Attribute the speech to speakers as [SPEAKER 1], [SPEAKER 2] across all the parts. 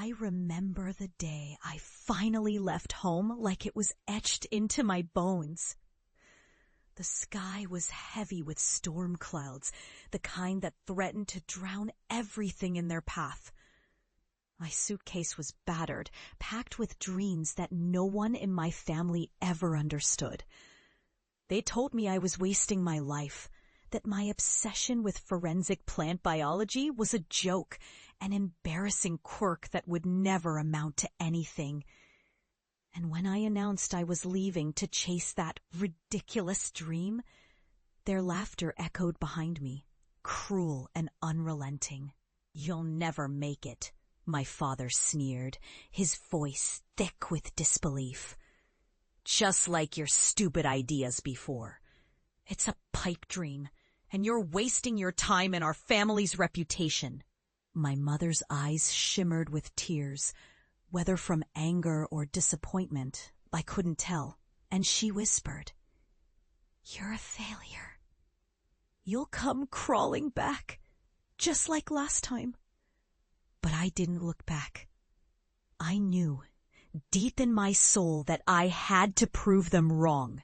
[SPEAKER 1] I remember the day I finally left home like it was etched into my bones. The sky was heavy with storm clouds, the kind that threatened to drown everything in their path. My suitcase was battered, packed with dreams that no one in my family ever understood. They told me I was wasting my life, that my obsession with forensic plant biology was a joke, an embarrassing quirk that would never amount to anything. And when I announced I was leaving to chase that ridiculous dream, their laughter echoed behind me, cruel and unrelenting. "You'll never make it," my father sneered, his voice thick with disbelief. "Just like your stupid ideas before. It's a pipe dream, and you're wasting your time and our family's reputation." My mother's eyes shimmered with tears, whether from anger or disappointment, I couldn't tell, and she whispered, "You're a failure. You'll come crawling back, just like last time." But I didn't look back. I knew, deep in my soul, that I had to prove them wrong.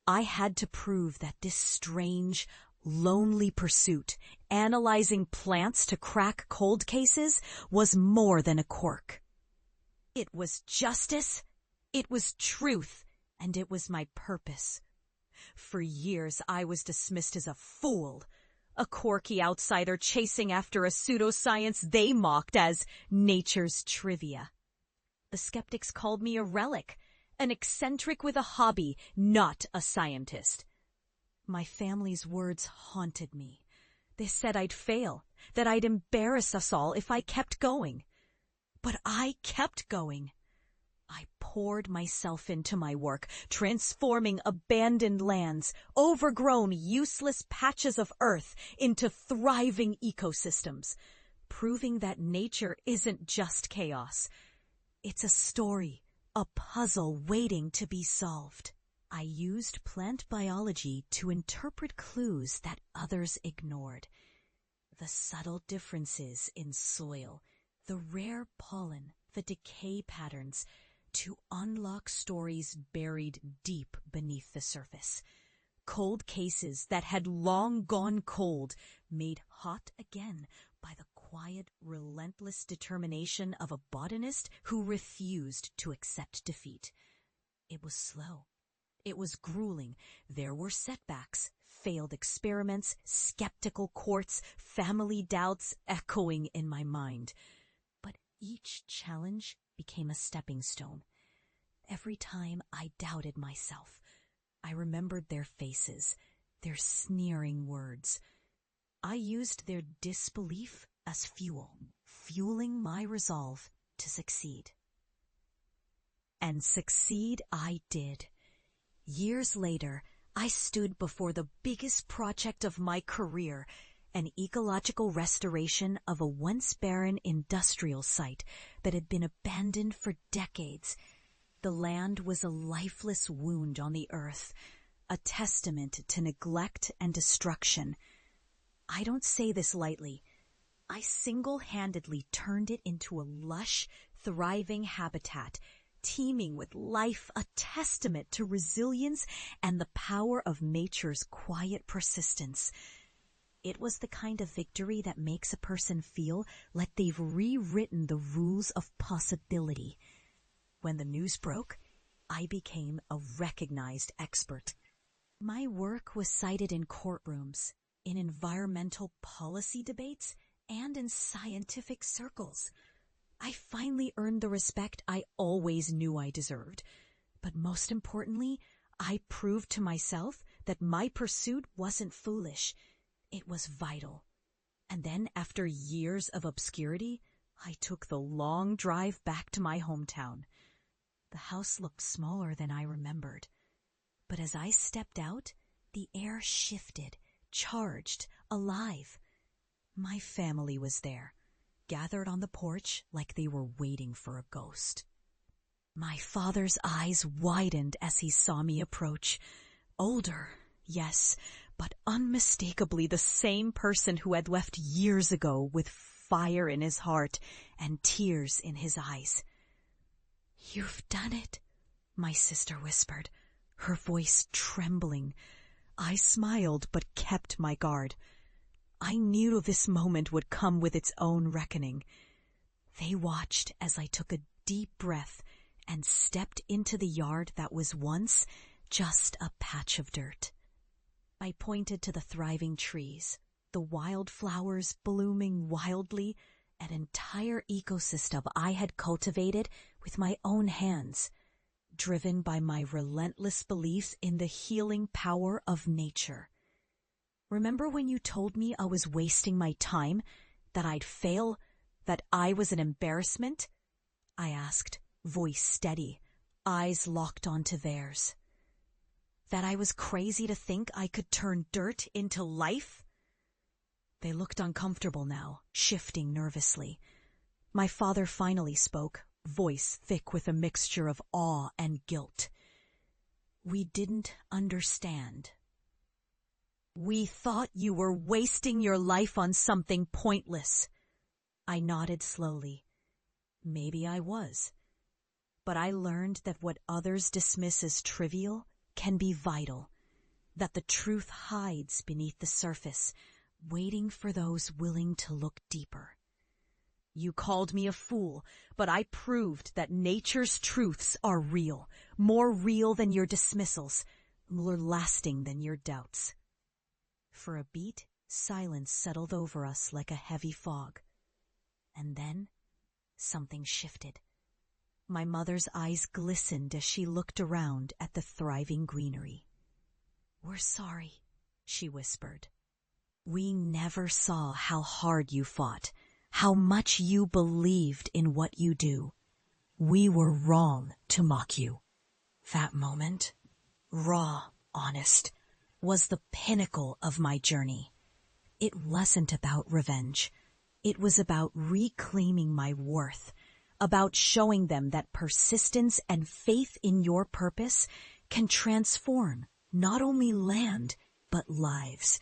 [SPEAKER 1] I had to prove that this strange, lonely pursuit, analyzing plants to crack cold cases, was more than a quirk. It was justice, it was truth, and it was my purpose. For years I was dismissed as a fool, a quirky outsider chasing after a pseudoscience they mocked as nature's trivia. The skeptics called me a relic, an eccentric with a hobby, not a scientist. My family's words haunted me. They said I'd fail, that I'd embarrass us all if I kept going. But I kept going. I poured myself into my work, transforming abandoned lands, overgrown, useless patches of earth into thriving ecosystems, proving that nature isn't just chaos. It's a story, a puzzle waiting to be solved. I used plant biology to interpret clues that others ignored. The subtle differences in soil, the rare pollen, the decay patterns, to unlock stories buried deep beneath the surface. Cold cases that had long gone cold, made hot again by the quiet, relentless determination of a botanist who refused to accept defeat. It was slow. It was grueling. There were setbacks, failed experiments, skeptical courts, family doubts echoing in my mind. But each challenge became a stepping stone. Every time I doubted myself, I remembered their faces, their sneering words. I used their disbelief as fuel, fueling my resolve to succeed. And succeed I did. Years later, I stood before the biggest project of my career, an ecological restoration of a once barren industrial site that had been abandoned for decades. The land was a lifeless wound on the earth, a testament to neglect and destruction. I don't say this lightly. I single-handedly turned it into a lush, thriving habitat, teeming with life, a testament to resilience and the power of nature's quiet persistence. It was the kind of victory that makes a person feel like they've rewritten the rules of possibility. When the news broke, I became a recognized expert. My work was cited in courtrooms, in environmental policy debates, and in scientific circles. I finally earned the respect I always knew I deserved. But most importantly, I proved to myself that my pursuit wasn't foolish. It was vital. And then, after years of obscurity, I took the long drive back to my hometown. The house looked smaller than I remembered. But as I stepped out, the air shifted, charged, alive. My family was there, gathered on the porch like they were waiting for a ghost. My father's eyes widened as he saw me approach. Older, yes, but unmistakably the same person who had left years ago with fire in his heart and tears in his eyes. "You've done it," my sister whispered, her voice trembling. I smiled but kept my guard. I knew this moment would come with its own reckoning. They watched as I took a deep breath and stepped into the yard that was once just a patch of dirt. I pointed to the thriving trees, the wildflowers blooming wildly, an entire ecosystem I had cultivated with my own hands, driven by my relentless beliefs in the healing power of nature. "Remember when you told me I was wasting my time, that I'd fail, that I was an embarrassment?" I asked, voice steady, eyes locked onto theirs. "That I was crazy to think I could turn dirt into life?" They looked uncomfortable now, shifting nervously. My father finally spoke, voice thick with a mixture of awe and guilt. "We didn't understand. We thought you were wasting your life on something pointless." I nodded slowly. Maybe I was. But I learned that what others dismiss as trivial can be vital, that the truth hides beneath the surface, waiting for those willing to look deeper. "You called me a fool, but I proved that nature's truths are real, more real than your dismissals, more lasting than your doubts." For a beat, silence settled over us like a heavy fog. And then, something shifted. My mother's eyes glistened as she looked around at the thriving greenery. "We're sorry," she whispered. "We never saw how hard you fought, how much you believed in what you do. We were wrong to mock you." That moment, raw, honest, was the pinnacle of my journey. It wasn't about revenge. It was about reclaiming my worth, about showing them that persistence and faith in your purpose can transform not only land, but lives.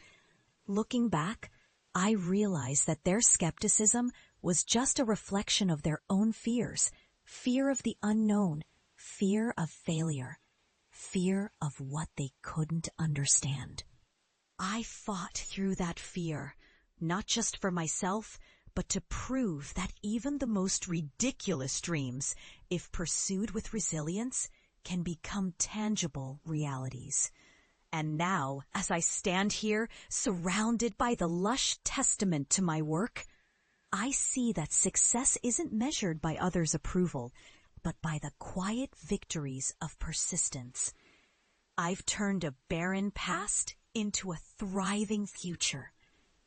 [SPEAKER 1] Looking back, I realized that their skepticism was just a reflection of their own fears, fear of the unknown, fear of failure, fear of what they couldn't understand. I fought through that fear, not just for myself, but to prove that even the most ridiculous dreams, if pursued with resilience, can become tangible realities. And now, as I stand here, surrounded by the lush testament to my work, I see that success isn't measured by others' approval, but by the quiet victories of persistence. I've turned a barren past into a thriving future,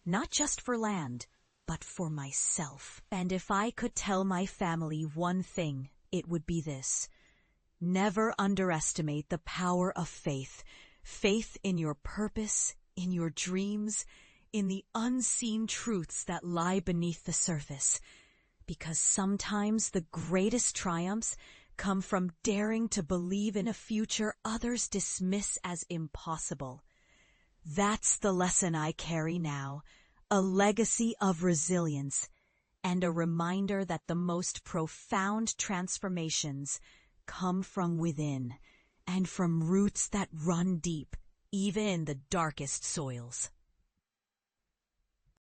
[SPEAKER 1] not just for land, but for myself. And if I could tell my family one thing, it would be this: never underestimate the power of faith. Faith in your purpose, in your dreams, in the unseen truths that lie beneath the surface. Because sometimes the greatest triumphs come from daring to believe in a future others dismiss as impossible. That's the lesson I carry now, a legacy of resilience, and a reminder that the most profound transformations come from within, and from roots that run deep, even in the darkest soils.